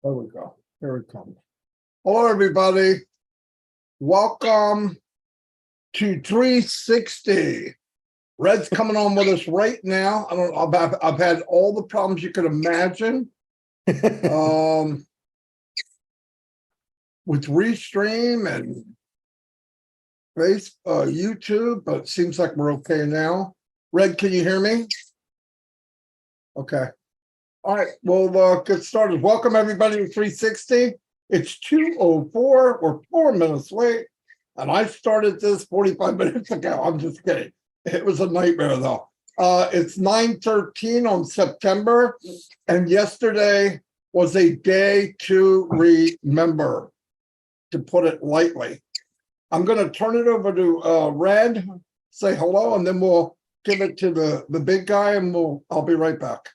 There we go. Here it comes. Hello, everybody. Welcome to 360. Red's coming on with us right now. I've had all the problems you could imagine. With Restream and YouTube, but it seems like we're okay now. Red, can you hear me? Okay. All right, we'll get started. Welcome everybody to 360. It's 2:04. We're 4 minutes late, and I started this 45 minutes ago. I'm just kidding. It was a nightmare though. It's 9/13 on September, and yesterday was a day to remember, to put it lightly. I'm going to turn it over to Red, say hello, and then we'll give it to the big guy, and I'll be right back.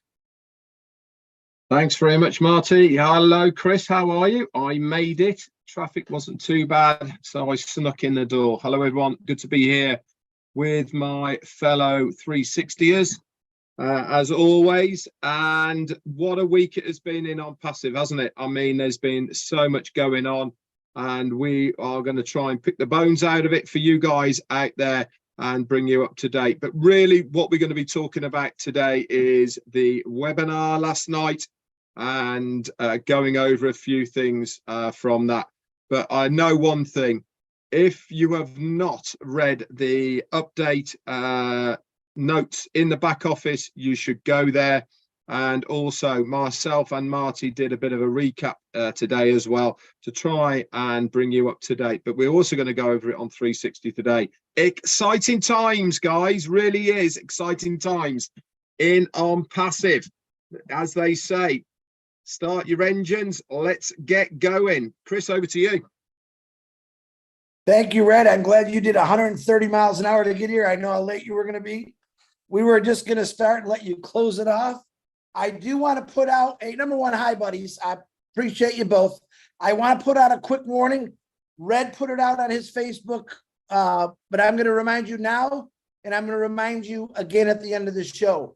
Thanks very much, Marty. Hello, Chris. How are you? I made it. Traffic wasn't too bad, so I snuck in the door. Hello, everyone. Good to be here with my fellow 360ers, as always. And what a week it has been in on Passive, hasn't it? I mean, there's been so much going on, and we are going to try and pick the bones out of it for you guys out there and bring you up to date. But really, what we're going to be talking about today is the webinar last night, and going over a few things from that. But I know one thing: if you have not read the update notes in the back office, you should go there. And also myself and Marty did a bit of a recap today as well, to try and bring you up to date. But we're also going to go over it on 360 today. Exciting times, guys, really is exciting times in on Passive, as they say. Start your engines. Let's get going. Chris, over to you. Thank you, Red. I'm glad you did 130 miles an hour to get here. I know how late you were going to be. We were just going to start and let you close it off. I do want to put out a number one. Hi, buddies. I appreciate you both. I want to put out a quick warning. Red put it out on his Facebook, but I'm going to remind you now, and I'm going to remind you again at the end of the show.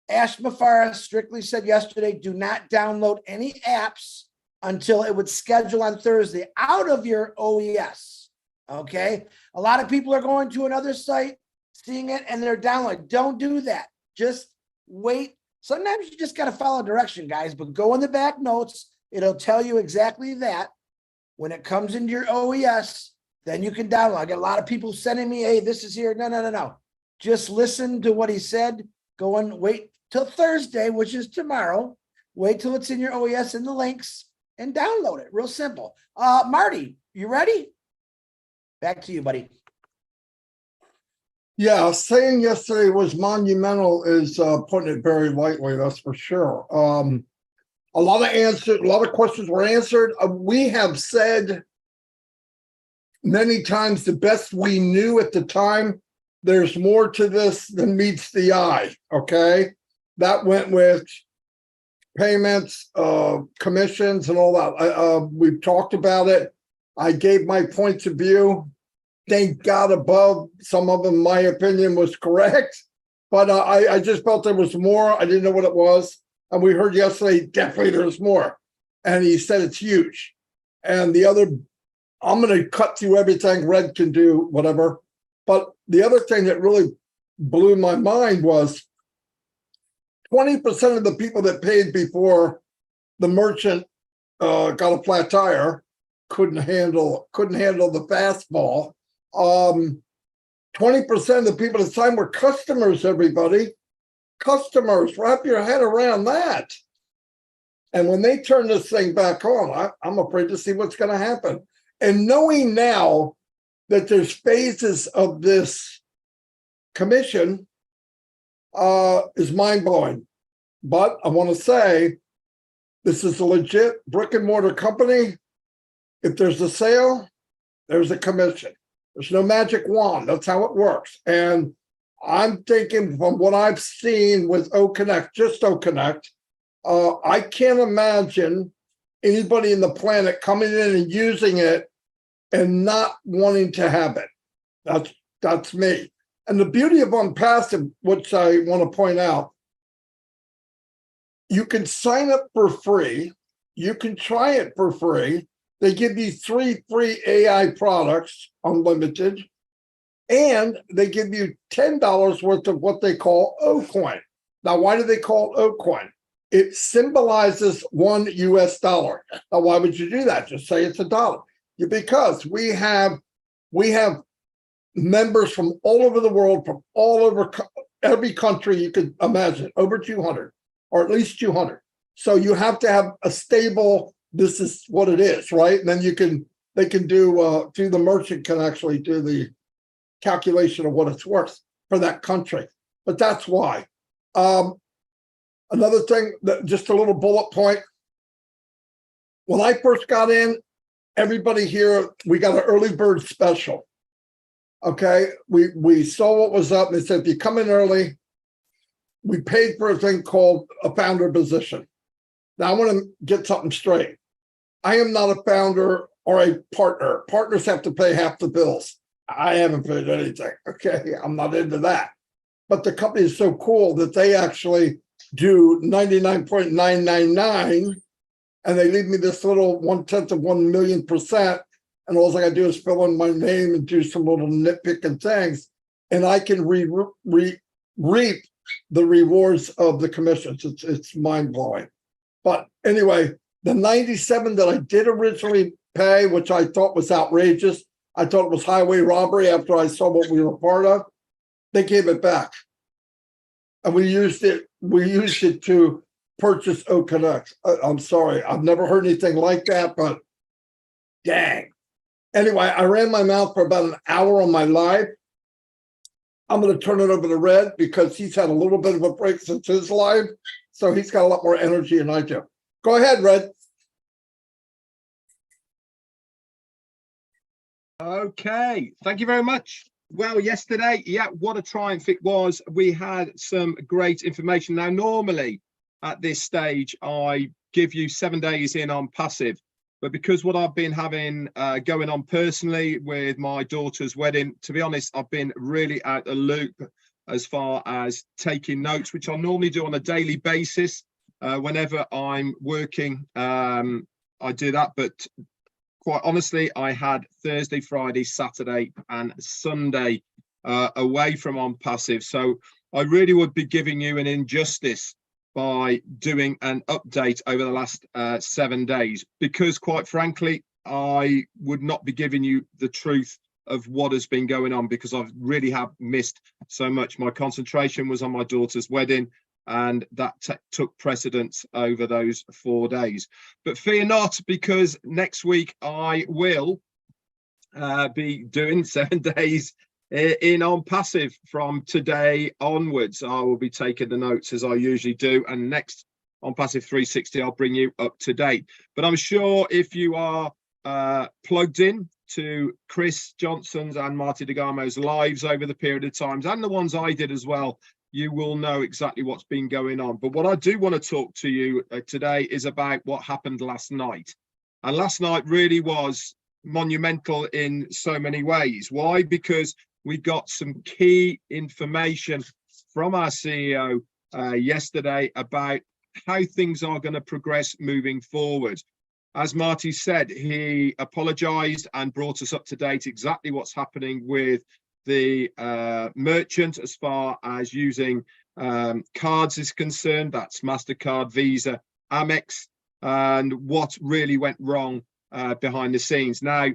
Ash Mafara strictly said yesterday, do not download any apps until it would schedule on Thursday out of your OES. Okay. A lot of people are going to another site, seeing it, and they're downloading. Don't do that. Just wait. Sometimes you just got to follow direction, guys, but go in the back notes. It'll tell you exactly that. When it comes into your OES, then you can download. I got a lot of people sending me, hey, this is here. No. Just listen to what he said. Go and wait till Thursday, which is tomorrow. Wait till it's in your OES and the links and download it. Real simple. Marty, you ready? Back to you, buddy. Yeah, saying yesterday was monumental is putting it very lightly, that's for sure. A lot of questions were answered. We have said many times the best we knew at the time. There's more to this than meets the eye, okay? That went with payments, commissions, and all that. We've talked about it. I gave my points of view. Thank God above. Some of them, my opinion, was correct. But I just felt there was more. I didn't know what it was. And we heard yesterday, definitely there's more. And he said it's huge. And the other, I'm going to cut through everything. Red can do whatever. But the other thing that really blew my mind was 20% of the people that paid before the merchant got a flat tire couldn't handle the fastball. 20% of the people at the time were customers, everybody. Customers, wrap your head around that. And when they turn this thing back on, I'm afraid to see what's going to happen. And knowing now that there's phases of this commission is mind-blowing. But I want to say this is a legit brick and mortar company. If there's a sale, there's a commission. There's no magic wand. That's how it works. And I'm thinking from what I've seen with OConnect, just OConnect, I can't imagine anybody in the planet coming in and using it and not wanting to have it. That's me. And the beauty of OnPassive, which I want to point out, you can sign up for free. You can try it for free. They give you 3 free AI products, unlimited, and they give you $10 worth of what they call O-coin. Now, why do they call it O-coin? It symbolizes $1 US. Now, why would you do that? Just say it's a dollar. Because we have members from all over the world, from all over every country you could imagine, over 200, or at least 200. So you have to have a stable, this is what it is, right? And then they can do the merchant can actually do the calculation of what it's worth for that country. But that's why. Another thing, just a little bullet point. When I first got in, everybody here, we got an early bird special. Okay, we saw what was up. They said, if you come in early, we paid for a thing called a founder position. Now, I want to get something straight. I am not a founder or a partner. Partners have to pay half the bills. I haven't paid anything. Okay, I'm not into that. But the company is so cool that they actually do 99.999, and they leave me this little 1/10 of 1 million %. And all I got to do is fill in my name and do some little nitpicking things, and I can reap the rewards of the commissions. It's mind blowing. But anyway, the 97 that I did originally pay, which I thought was outrageous, I thought it was highway robbery after I saw what we were part of, they gave it back, and we used it. We used it to purchase OConnect. I'm sorry, I've never heard anything like that, but dang. Anyway, I ran my mouth for about an hour on my live. I'm going to turn it over to Red because he's had a little bit of a break since his live. So he's got a lot more energy than I do. Go ahead, Red. Okay, thank you very much. Well, yesterday, yeah, what a triumph it was. We had some great information. Now, normally at this stage, I give you 7 days in on passive. But because what I've been having going on personally with my daughter's wedding, to be honest, I've been really out the loop as far as taking notes, which I normally do on a daily basis. Whenever I'm working, I do that. But quite honestly, I had Thursday, Friday, Saturday and Sunday away from on passive. So I really would be giving you an injustice by doing an update over the last 7 days, because quite frankly, I would not be giving you the truth of what has been going on, because I really have missed so much. My concentration was on my daughter's wedding, and that took precedence over those 4 days. But fear not, because next week I will be doing 7 days in on passive from today onwards. I will be taking the notes as I usually do, and next on passive 360 I'll bring you up to date. But I'm sure if you are plugged in to Chris Johnson's and Marty DeGamo's lives over the period of times, and the ones I did as well, you will know exactly what's been going on. But what I do want to talk to you today is about what happened last night. And last night really was monumental in so many ways. Why? Because we got some key information from our CEO yesterday about how things are going to progress moving forward. As Marty said, he apologized and brought us up to date exactly what's happening with the merchant as far as using cards is concerned. That's MasterCard, Visa, Amex, and what really went wrong behind the scenes. Now,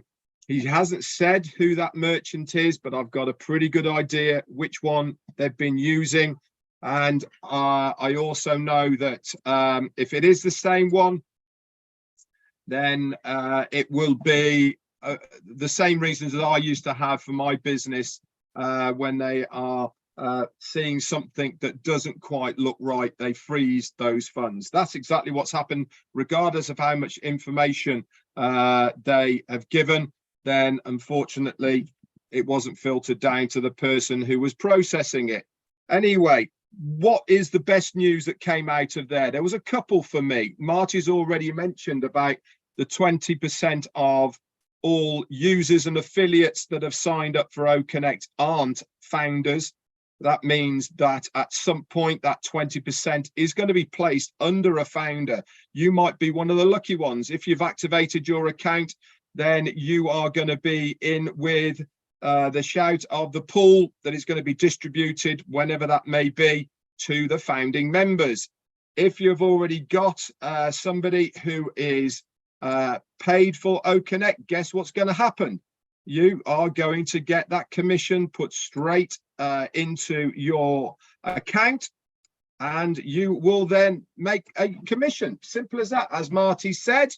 he hasn't said who that merchant is, but I've got a pretty good idea which one they've been using. And I also know that if it is the same one, then it will be the same reasons that I used to have for my business when they are seeing something that doesn't quite look right, they freeze those funds. That's exactly what's happened, regardless of how much information they have given. Then unfortunately it wasn't filtered down to the person who was processing it. Anyway, what is the best news that came out of there? There was a couple for me. Marty's already mentioned about the 20% of all users and affiliates that have signed up for OConnect aren't founders. That means that at some point that 20% is going to be placed under a founder. You might be one of the lucky ones. If you've activated your account, then you are going to be in with the shout of the pool that is going to be distributed whenever that may be to the founding members. If you've already got somebody who is paid for OConnect, guess what's going to happen? You are going to get that commission put straight into your account, and you will then make a commission. Simple as that. As Marty said,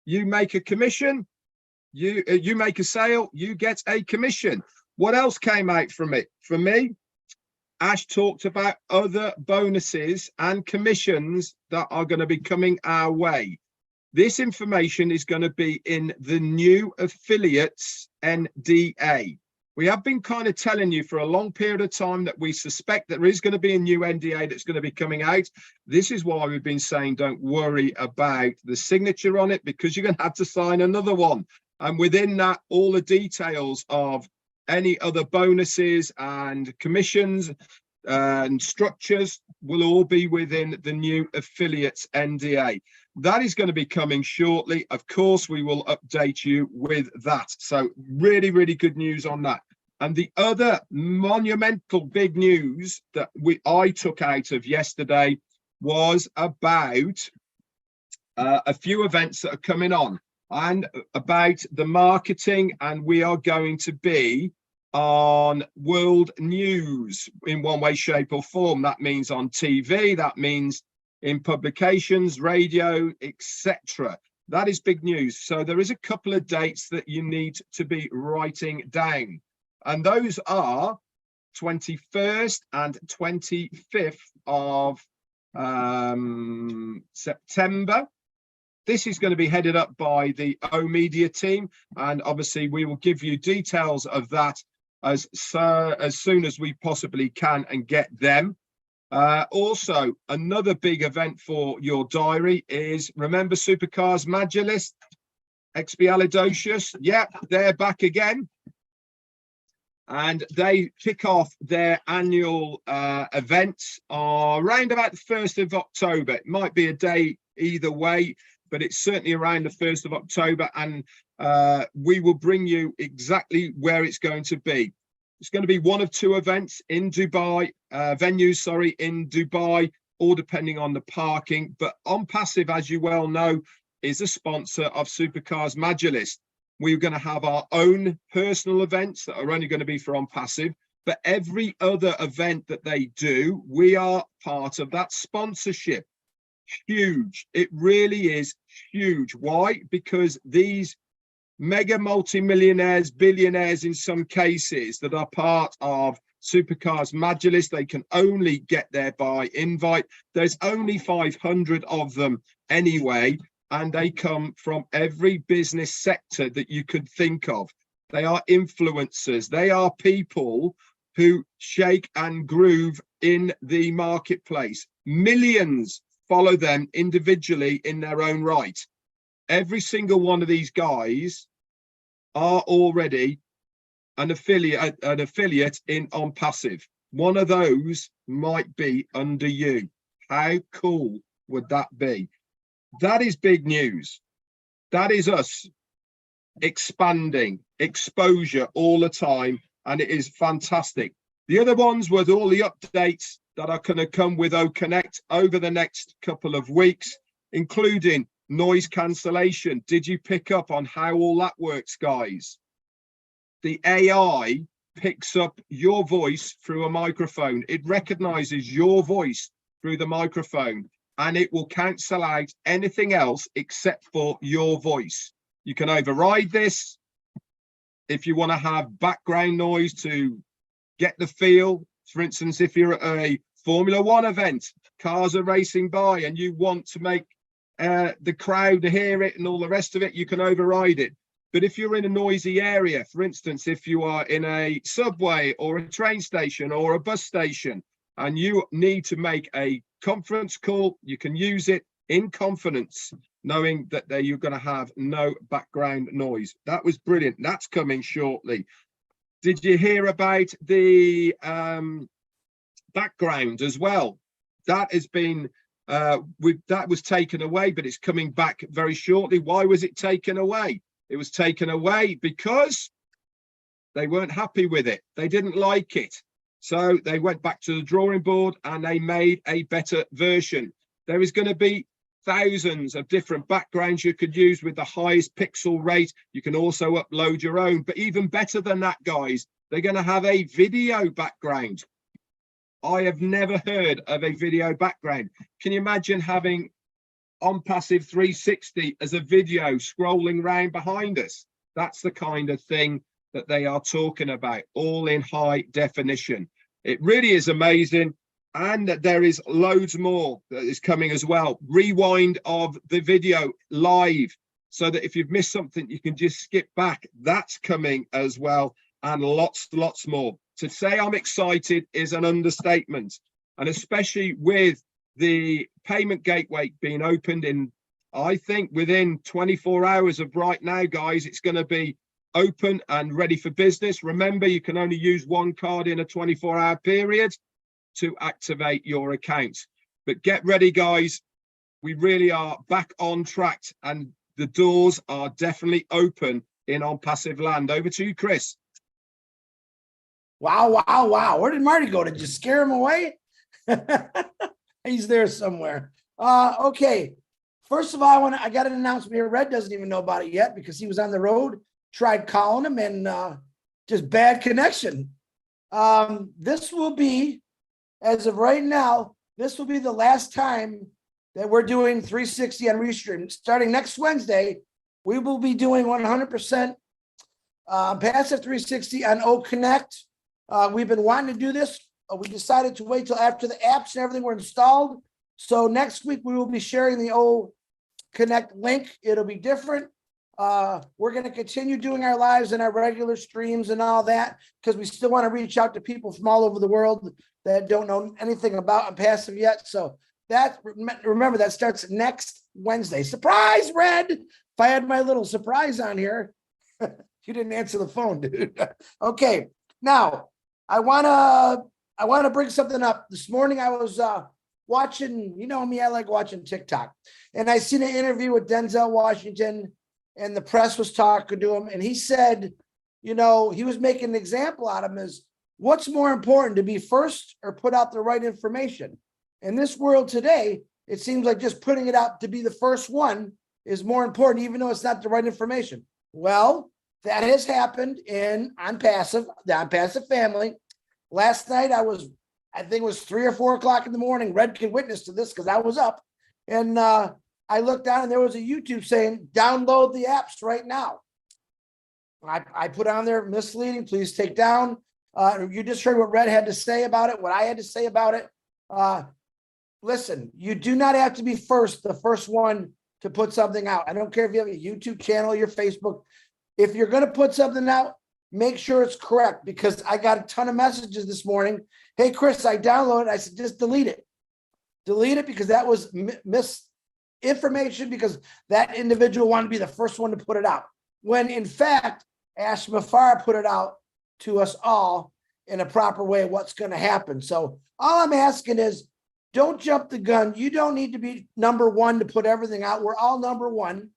you make a commission, you make a sale, you get a commission. What else came out from it? For me, Ash talked about other bonuses and commissions that are going to be coming our way. This information is going to be in the new affiliates NDA. We have been kind of telling you for a long period of time that we suspect there is going to be a new NDA that's going to be coming out. This is why we've been saying don't worry about the signature on it, because you're going to have to sign another one. And within that, all the details of any other bonuses and commissions and structures will all be within the new affiliates NDA. That is going to be coming shortly. Of course, we will update you with that. So really, really good news on that. And the other monumental big news that I took out of yesterday was about a few events that are coming on and about the marketing. And we are going to be on world news in one way, shape or form. That means on TV, that means in publications, radio, etc. That is big news. So there is a couple of dates that you need to be writing down. And those are 21st and 25th of September. This is going to be headed up by the O Media team. And obviously we will give you details of that as soon as we possibly can and get them. Also, another big event for your diary is, remember Supercars Magilist, Expialidocious? Yeah, they're back again. And they kick off their annual events around about the 1st of October. It might be a day either way, but it's certainly around the 1st of October. And we will bring you exactly where it's going to be. It's going to be one of two events in Dubai, venues, in Dubai, all depending on the parking. But On Passive, as you well know, is a sponsor of Supercars Magilist. We're going to have our own personal events that are only going to be for On Passive. But every other event that they do, we are part of that sponsorship. Huge. It really is huge. Why? Because these mega multi-millionaires, billionaires in some cases that are part of Supercars Magilist, they can only get there by invite. There's only 500 of them anyway, and they come from every business sector that you could think of. They are influencers. They are people who shake and groove in the marketplace. Millions follow them individually in their own right. Every single one of these guys are already an affiliate in On Passive. One of those might be under you. How cool would that be? That is big news. That is us expanding exposure all the time, and it is fantastic. The other ones were all the updates that are going to come with OConnect over the next couple of weeks, including noise cancellation. Did you pick up on how all that works, guys? The AI picks up your voice through a microphone. It recognizes your voice through the microphone, and it will cancel out anything else except for your voice. You can override this if you want to have background noise to get the feel. For instance, if you're at a Formula One event, cars are racing by and you want to make the crowd hear it and all the rest of it, you can override it. But if you're in a noisy area, for instance, if you are in a subway or a train station or a bus station and you need to make a conference call, you can use it in confidence, knowing that you're going to have no background noise. That was brilliant. That's coming shortly. Did you hear about the background as well. That has been that was taken away, but it's coming back very shortly. Why was it taken away? It was taken away because they weren't happy with it. They didn't like it. So they went back to the drawing board and they made a better version. There is going to be thousands of different backgrounds you could use with the highest pixel rate. You can also upload your own, but even better than that, guys, they're going to have a video background. I have never heard of a video background. Can you imagine having OnPassive 360 as a video scrolling around behind us? That's the kind of thing that they are talking about, all in high definition. It really is amazing. And there is loads more that is coming as well. Rewind of the video live, so that if you've missed something, you can just skip back. That's coming as well. And lots more. To say I'm excited is an understatement. And especially with the payment gateway being opened in, I think, within 24 hours of right now, guys, it's going to be open and ready for business. Remember, you can only use one card in a 24-hour period to activate your account. But get ready, guys. We really are back on track, and the doors are definitely open in OnPassive land. Over to you, Chris. Wow. Where did Marty go? Did you scare him away? He's there somewhere. Okay. First of all, I got an announcement here. Red doesn't even know about it yet because he was on the road. Tried calling him and just bad connection. This will be, as of right now, this will be the last time that we're doing 360 on Restream. Starting next Wednesday, we will be doing 100% passive 360 on O Connect. We've been wanting to do this. We decided to wait till after the apps and everything were installed. So next week we will be sharing the O Connect link. It'll be different. We're going to continue doing our lives and our regular streams and all that because we still want to reach out to people from all over the world that don't know anything about OnPassive yet. So that, remember, that starts next Wednesday. Surprise, Red! If I had my little surprise on here, you didn't answer the phone, dude. Okay, now I want to bring something up. This morning I was watching, you know me, I like watching TikTok, and I seen an interview with Denzel Washington. And the press was talking to him, and he said, you know, he was making an example out of him as what's more important, to be first or put out the right information? In this world today, it seems like just putting it out to be the first one is more important, even though it's not the right information. Well, that has happened in OnPassive, the OnPassive family. Last night, I think it was 3 or 4 o'clock in the morning. Red can witness to this because I was up. And I looked down and there was a YouTube saying, download the apps right now. I put on there, misleading, please take down. You just heard what Red had to say about it, what I had to say about it. Listen, you do not have to be the first one to put something out. I don't care if you have a YouTube channel, your Facebook. If you're going to put something out, make sure it's correct, because I got a ton of messages this morning. Hey, Chris, I downloaded it. I said, just delete it. Delete it, because that was misinformation, because that individual wanted to be the first one to put it out. When in fact, Ash Mafar put it out to us all in a proper way, what's going to happen. So all I'm asking is, don't jump the gun. You don't need to be number one to put everything out. We're all number one.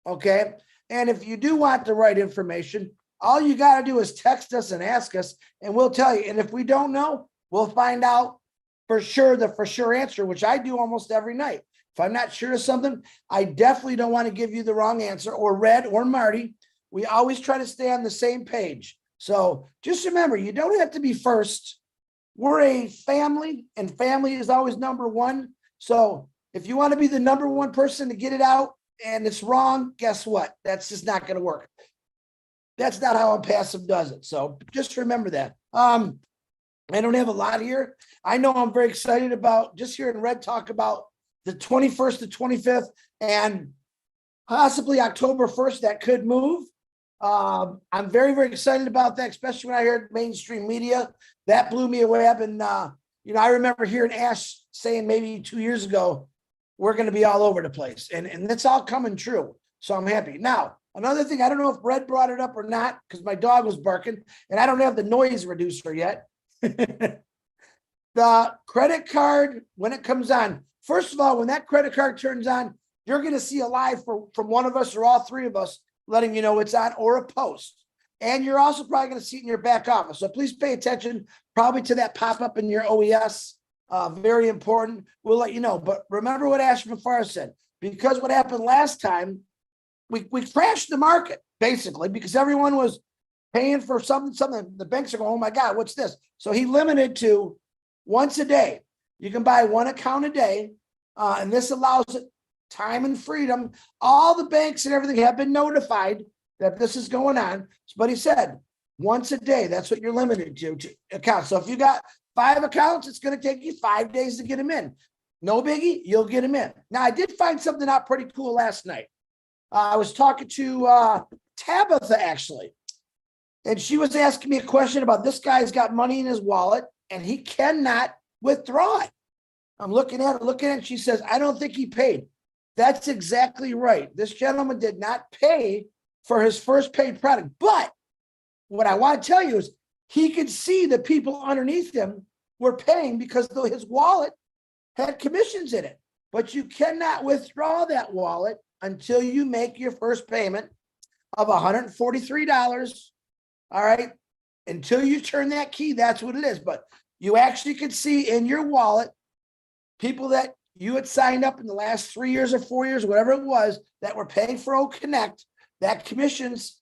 Okay. And if you do want the right information, all you got to do is text us and ask us, and we'll tell you. And if we don't know, we'll find out for sure, the for sure answer, which I do almost every night. If I'm not sure of something, I definitely don't want to give you the wrong answer, or Red or Marty. We always try to stay on the same page. So just remember, you don't have to be first. We're a family, and family is always number one. So if you want to be the number one person to get it out and it's wrong, guess what? That's just not going to work. That's not how OnPassive does it. So just remember that. I don't have a lot here. I know I'm very excited about just hearing Red talk about the 21st to 25th and possibly October 1st. That could move. I'm very, very excited about that, especially when I heard mainstream media. That blew me away. I remember hearing Ash saying maybe 2 years ago, we're going to be all over the place. And that's all coming true. So I'm happy. Now, another thing, I don't know if Red brought it up or not, because my dog was barking, and I don't have the noise reducer yet. The credit card, when it comes on, first of all, when that credit card turns on, you're going to see a live from one of us or all three of us letting you know it's on, or a post. And you're also probably going to see it in your back office. So please pay attention probably to that pop-up in your OES. Very important. We'll let you know. But remember what Ashley McFarland said, because what happened last time, we crashed the market basically because everyone was paying for something. The banks are going, oh my God, what's this? So he limited to once a day. You can buy one account a day. And this allows it time and freedom. All the banks and everything have been notified that this is going on. But he said once a day, that's what you're limited to accounts. So if you got 5 accounts, it's going to take you 5 days to get them in. No biggie, you'll get them in. Now, I did find something out pretty cool last night. I was talking to Tabitha, actually, and she was asking me a question about this guy's got money in his wallet, and he cannot withdraw it. I'm looking at it, and she says, I don't think he paid. That's exactly right. This gentleman did not pay for his first paid product. But what I want to tell you is he could see the people underneath him were paying because his wallet had commissions in it. But you cannot withdraw that wallet until you make your first payment of $143. All right. Until you turn that key, that's what it is. But you actually could see in your wallet people that you had signed up in the last 3 years or 4 years, whatever it was, that were paying for O Connect. That commission's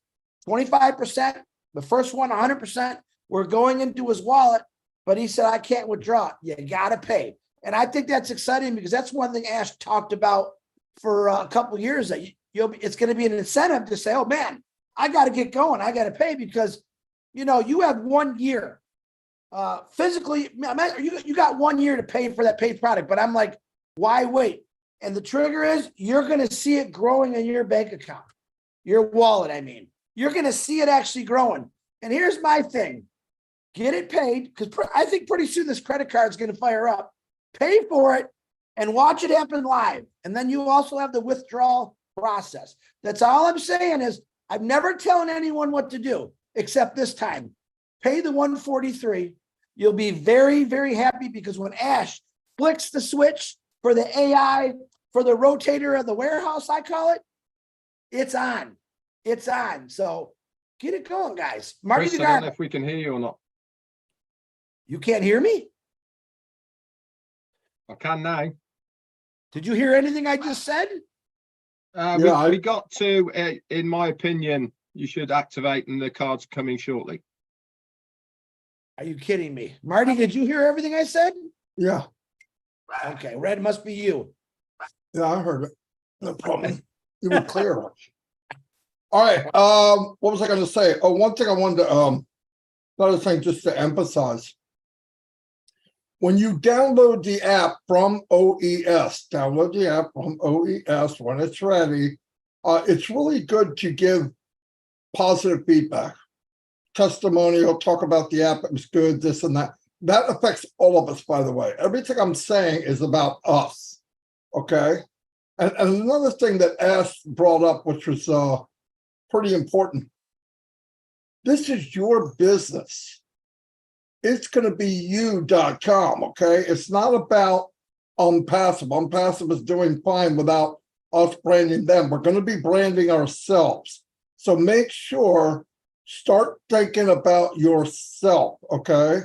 25%. The first one, 100%, were going into his wallet. But he said, I can't withdraw. You got to pay. And I think that's exciting because that's one thing Ash talked about for a couple of years, that it's going to be an incentive to say, oh man, I got to get going. I got to pay because, you have 1 year physically. You got 1 year to pay for that paid product. But I'm like, why wait? And the trigger is you're going to see it growing in your bank account, your wallet. I mean, you're going to see it actually growing. And here's my thing. Get it paid, because I think pretty soon this credit card is going to fire up. Pay for it and watch it happen live. And then you also have the withdrawal process. That's all I'm saying is I'm never telling anyone what to do, except this time. Pay the $143. You'll be very, very happy because when Ash flicks the switch for the AI, for the rotator of the warehouse, I call it, it's on. It's on. So get it going, guys. Chris, I don't know if we can hear you or not. You can't hear me? I can now. Did you hear anything I just said? We got to, in my opinion, you should activate and the card's coming shortly. Are you kidding me? Marty, did you hear everything I said? Yeah. Okay, Red must be you. Yeah, I heard it. No problem. You were clear. All right. What was I going to say? Oh, one thing I wanted to, another thing just to emphasize. When you download the app from OES, download the app from OES when it's ready. It's really good to give positive feedback. Testimonial, talk about the app, it was good, this and that. That affects all of us, by the way. Everything I'm saying is about us, okay? And another thing that Ash brought up, which was pretty important. This is your business. It's going to be you.com, okay? It's not about Unpassive. Unpassive is doing fine without us branding them. We're going to be branding ourselves. So make sure, start thinking about yourself, okay?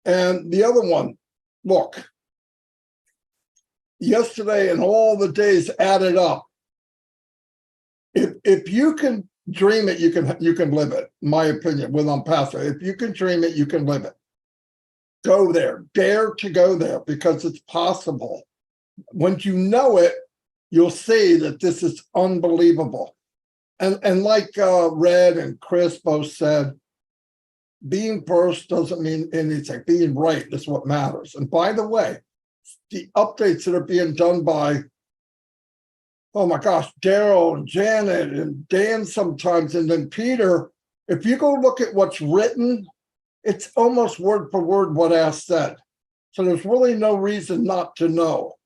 And the other one, look, yesterday and all the days added up, if you can dream it, you can live it, in my opinion, with Unpassive. If you can dream it, you can live it. Go there, dare to go there, because it's possible. Once you know it, you'll see that this is unbelievable. And like Red and Chris both said, being first doesn't mean anything. Being right is what matters. And by the way, the updates that are being done by, oh my gosh, Daryl and Janet and Dan sometimes, and then Peter, if you go look at what's written, it's almost word for word what Ash said. So there's really no reason not to know.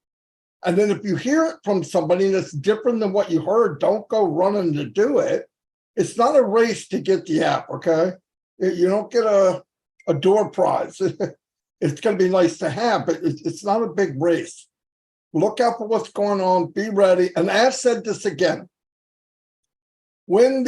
And then if you hear it from somebody that's different than what you heard, don't go running to do it. It's not a race to get the app, okay? You don't get a door prize. it's going to be nice to have, but it's not a big race. Look out for what's going on, be ready. And I've said this again, when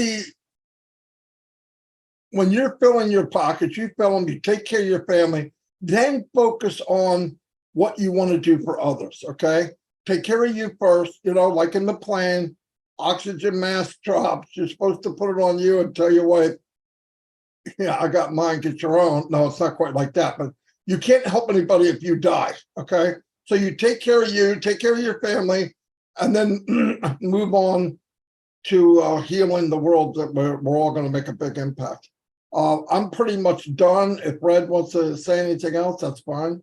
you're filling your pockets, you fill them, you take care of your family, then focus on what you want to do for others, okay? Take care of you first, like in the plane, oxygen mask drops, you're supposed to put it on you and tell your wife, yeah, I got mine, get your own. No, it's not quite like that, but you can't help anybody if you die, okay? So you take care of you, take care of your family, and then move on to healing the world that we're all going to make a big impact. I'm pretty much done. If Red wants to say anything else, that's fine.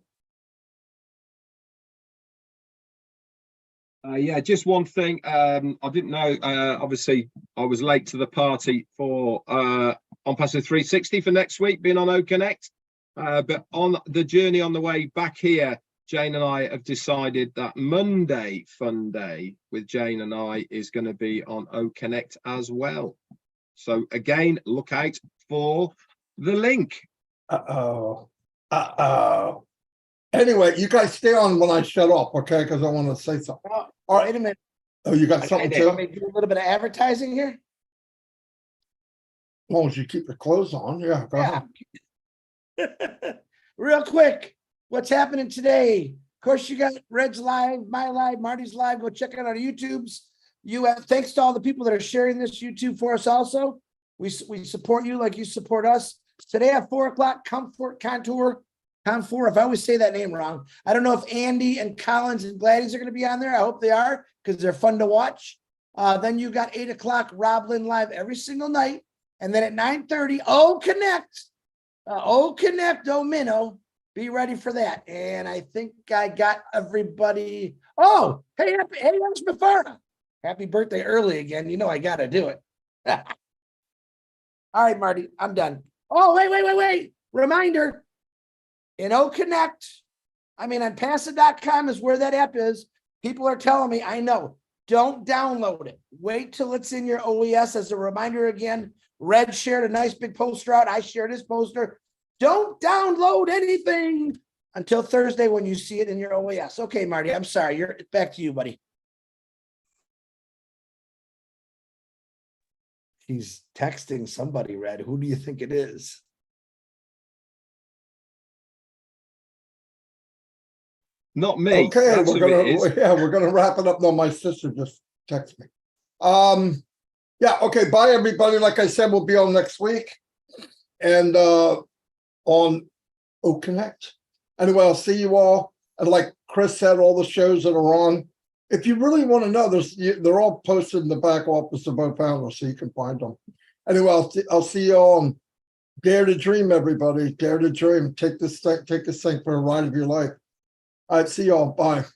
Yeah, just one thing. I didn't know. Obviously, I was late to the party for on Paso 360 for next week, being on O Connect. But on the journey on the way back here, Jane and I have decided that Monday Fun Day with Jane and I is going to be on O Connect as well. So again, look out for the link. Anyway, you guys stay on when I shut off, okay? Because I want to say something. Oh, wait a minute. Oh, you got something Want me too? to do a little bit of advertising here? As long as you keep your clothes on, yeah. Go ahead. Real quick, what's happening today? Of course, you got Red's live, my live, Marty's live. Go check out our YouTubes. Thanks to all the people that are sharing this YouTube for us. Also, we support you like you support us. Today at 4:00, Contour. If I always say that name wrong, I don't know if Andy and Collins and Gladys are going to be on there. I hope they are because they're fun to watch. Then you got 8:00 Roblin live every single night, and then at 9:30, O Connect, Minnow. Be ready for that. And I think I got everybody. Oh, hey, that's Mafara. Happy birthday early again. I got to do it. All right, Marty, I'm done. Oh, wait. Reminder. In O Connect, on Passa.com is where that app is. People are telling me, I know, don't download it. Wait till it's in your OES. As a reminder again, Red shared a nice big poster out. I shared his poster. Don't download anything until Thursday when you see it in your OES. Okay, Marty, I'm sorry. You're back to you, buddy. He's texting somebody, Red. Who do you think it is? Not me. Okay, That's we're who it is. gonna wrap it up. No, my sister just texted me. Yeah, okay, bye everybody. Like I said, we'll be on next week and on O Connect. Anyway, I'll see you all. And like Chris said, all the shows that are on. If you really want to know, they're all posted in the back office of both founders, so you can find them. Anyway, I'll see you all. And dare to dream, everybody. Dare to dream. Take this thing for a ride of your life. All right, see y'all. Bye.